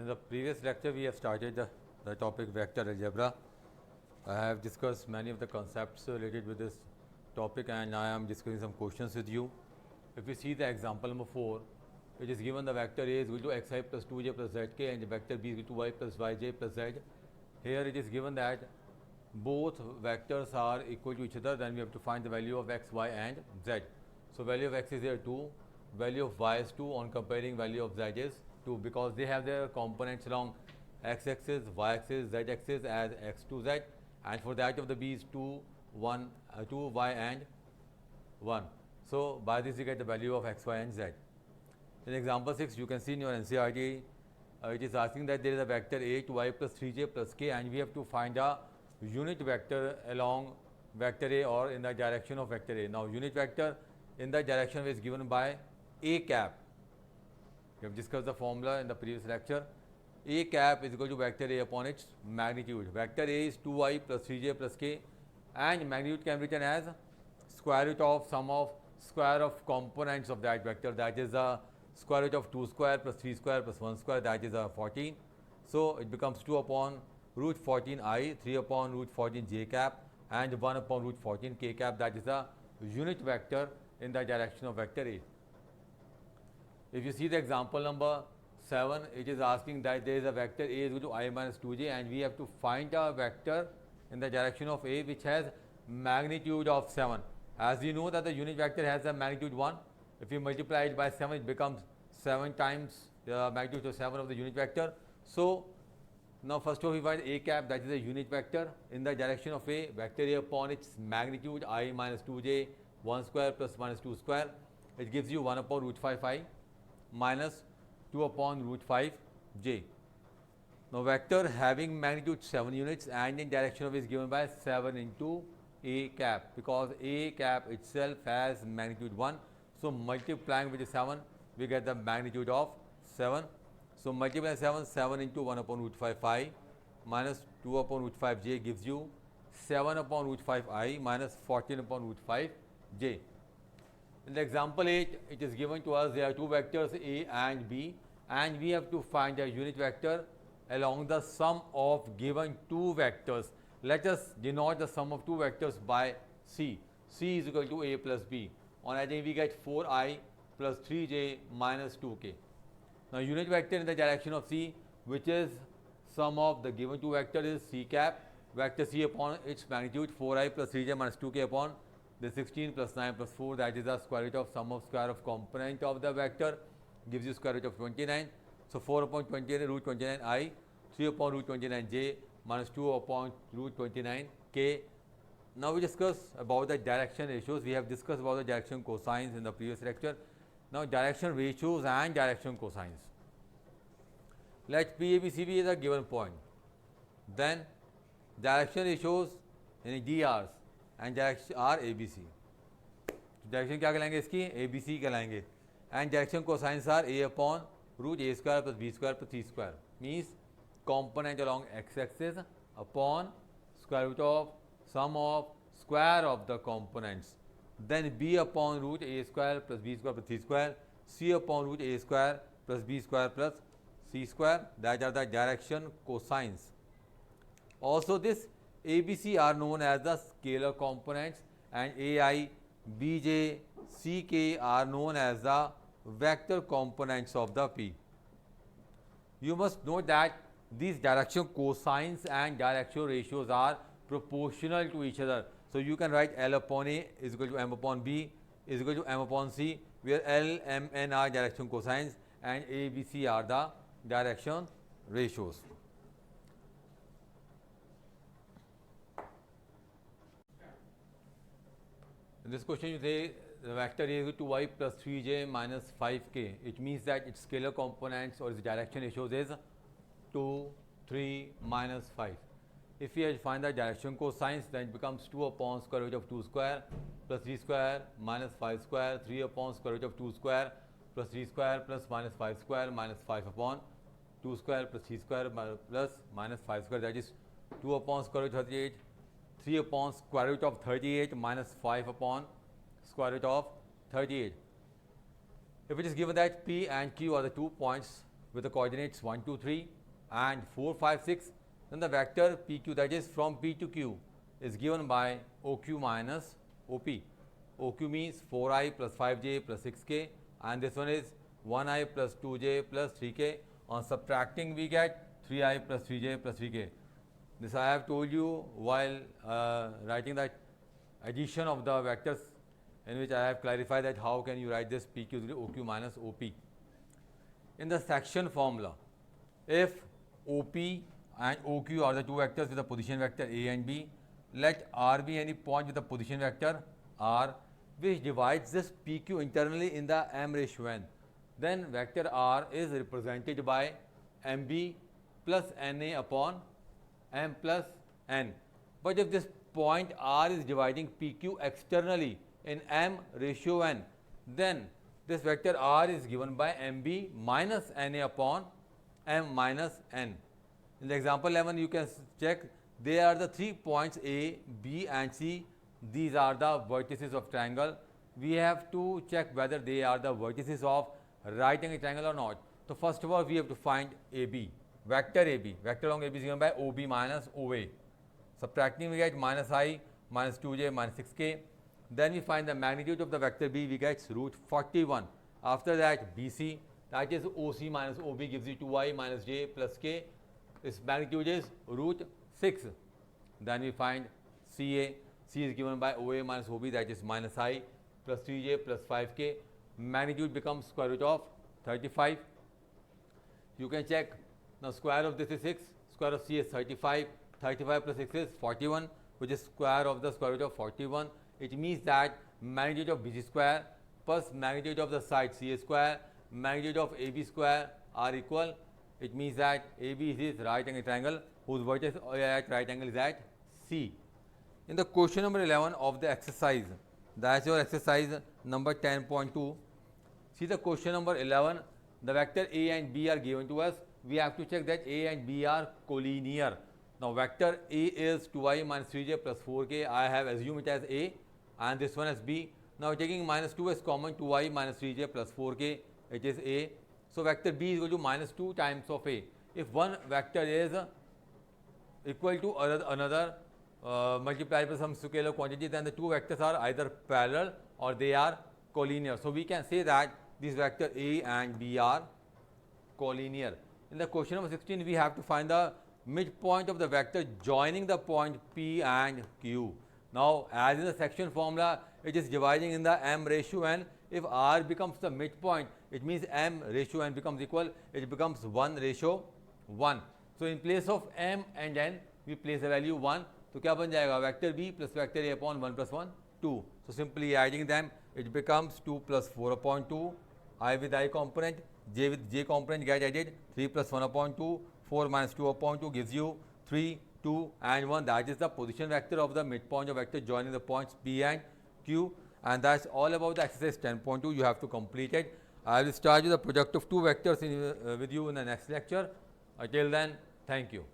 the previous lecture we have started the topic vector algebra. I have discussed many of the concepts related with this topic, and I am discussing some questions with you. If you see the example number 4, it is given the vector A is equal to xi plus 2j plus zk and the vector B is equal to y plus yj plus z. Here it is given that both vectors are equal to each other, then we have to find the value of x, y and z. So value of x is here 2, value of y is 2 on comparing value of z is 2, because they have their components along x-axis, y-axis, z-axis as x2, z, and for that of the b is 2, 1, 2, y and 1. So by this you get the value of x, y and z. In example 6, you can see in your NCERT, it is asking that there is a vector a to y plus 3j plus k, and we have to find a unit vector along vector a or in the direction of vector a. Now unit vector in the direction is given by a cap. We have discussed the formula in the previous lecture. A cap is equal to vector a upon its magnitude. Vector a is 2y plus 3j plus k, and magnitude can be written as square root of sum of square of components of that vector, that is the square root of 2 square plus 3 square plus 1 square, that is 14. So it becomes 2 upon root 14 I, 3 upon root 14 j cap, and 1 upon root 14 k cap, that is the unit vector in the direction of vector a. If you see the example number 7, it is asking that there is a vector a is equal to I minus 2j, and we have to find a vector in the direction of a which has magnitude of 7. As you know that the unit vector has a magnitude 1. If you multiply it by 7, it becomes 7 times the magnitude of 7 of the unit vector. So now first of all we find a cap, that is a unit vector in the direction of a, vector a upon its magnitude I minus 2j 1 square plus minus 2 square. It gives you 1 upon root 5 I minus 2 upon root 5 j. Now vector having magnitude 7 units and in direction of is given by 7 into a cap, because a cap itself has magnitude 1. So multiplying with 7, we get the magnitude of 7. So multiply 7, 7 into 1 upon root 5 I minus 2 upon root 5 j gives you 7 upon root 5 I minus 14 upon root 5 j. In the example 8, it is given to us there are two vectors a and b, and we have to find a unit vector along the sum of given two vectors. Let us denote the sum of two vectors by c. C is equal to a plus b. On adding we get 4i plus 3j minus 2k. Now unit vector in the direction of c, which is sum of the given two vectors, is c cap, vector c upon its magnitude 4i plus 3j minus 2k upon the 16 plus 9 plus 4, that is the square root of sum of square of component of the vector, gives you square root of 29. So 4 upon 29 root 29 I, 3 upon root 29 j minus 2 upon root 29 k. Now we discuss about the direction ratios. We have discussed about the direction cosines in the previous lecture. Now direction ratios and direction cosines. Let P, A, B, C be a given point. Then direction ratios यानी DRs and direction are ABC. Direction क्या कहलाएंगे इसकी? ABC कहलाएंगे. And direction cosines are A upon root A square plus B square plus C square. Means component along x-axis upon square root of sum of square of the components, then b upon root a square plus b square plus c square, c upon root a square plus b square plus c square, that are the direction cosines. Also this ABC are known as the scalar components, and AI, BJ, CK are known as the vector components of the P. You must note that these direction cosines and direction ratios are proportional to each other. So you can write L upon A is equal to M upon B is equal to M upon C, where L, M, N are direction cosines and A, B, C are the direction ratios. In this question you say the vector A is equal to y plus 3j minus 5k. It means that its scalar components or its direction ratios is 2, 3, minus 5. If we find the direction cosines, then it becomes 2 upon square root of 2 square plus 3 square minus 5 square, 3 upon square root of 2 square plus 3 square plus minus 5 square minus 5 upon 2 square plus 3 square plus minus 5 square, that is 2 upon square root of 38, 3 upon square root of 38 minus 5 upon square root of 38. If it is given that P and Q are the 2 points with the coordinates 1, 2, 3, and 4, 5, 6, then the vector PQ, that is from P to Q, is given by OQ minus OP. OQ means 4i plus 5j plus 6k, and this one is 1i plus 2j plus 3k. On subtracting, we get 3i plus 3j plus 3k. This I have told you while writing that addition of the vectors, in which I have clarified that how can you write this PQ is OQ minus OP. In the section formula, if OP and OQ are the two vectors with the position vector A and B, let R be any point with the position vector R, which divides this PQ internally in the M ratio n. Then vector R is represented by MB plus NA upon M plus N. But if this point R is dividing PQ externally in M ratio n, then this vector R is given by MB minus NA upon M minus N. In the example 11, you can check they are the 3 points A, B and C. These are the vertices of triangle. We have to check whether they are the vertices of right angle triangle or not. So first of all, we have to find AB, vector AB. Vector along AB is given by OB minus OA. Subtracting, we get minus I minus 2j minus 6k. Then we find the magnitude of the vector B, we get root 41. After that, BC, that is OC minus OB, gives you 2i minus j plus k. Its magnitude is root 6. Then we find CA. C is given by OA minus OB, that is minus I plus 3j plus 5k. Magnitude becomes square root of 35. You can check. Now square of this is 6, square of C is 35. 35 plus 6 is 41, which is square of the square root of 41. It means that magnitude of BC square plus magnitude of the side CA square, magnitude of AB square are equal. It means that AB is this right angle triangle whose vertex at right angle is at C. In the question number 11 of the exercise, that's your exercise number 10.2. See the question number 11, the vector A and B are given to us. We have to check that A and B are collinear. Now vector A is 2i minus 3j plus 4k. I have assumed it as A and this one as B. Now taking minus 2 as common, 2i minus 3j plus 4k, it is A. So vector B is equal to minus 2 times of A. If one vector is equal to another multiplied by some scalar quantity, then the two vectors are either parallel or they are collinear. So we can say that these vector A and B are collinear. In the question number 16, we have to find the midpoint of the vector joining the point P and Q. Now, as in the section formula, it is dividing in the M ratio n. If R becomes the midpoint, it means M ratio n becomes equal. It becomes 1 ratio 1. So, in place of M and N, we place the value 1. So, क्या बन जाएगा? Vector B plus vector A upon 1 plus 1, 2. So, simply adding them, it becomes 2 plus 4 upon 2. I with I component, J with J component get added, 3 plus 1 upon 2, 4 minus 2 upon 2 gives you 3, 2 and 1. That is the position vector of the midpoint of vector joining the points P and Q. And that's all about the exercise 10.2. You have to complete it. I will start with the project of two vectors with you in the next lecture. Till then, thank you.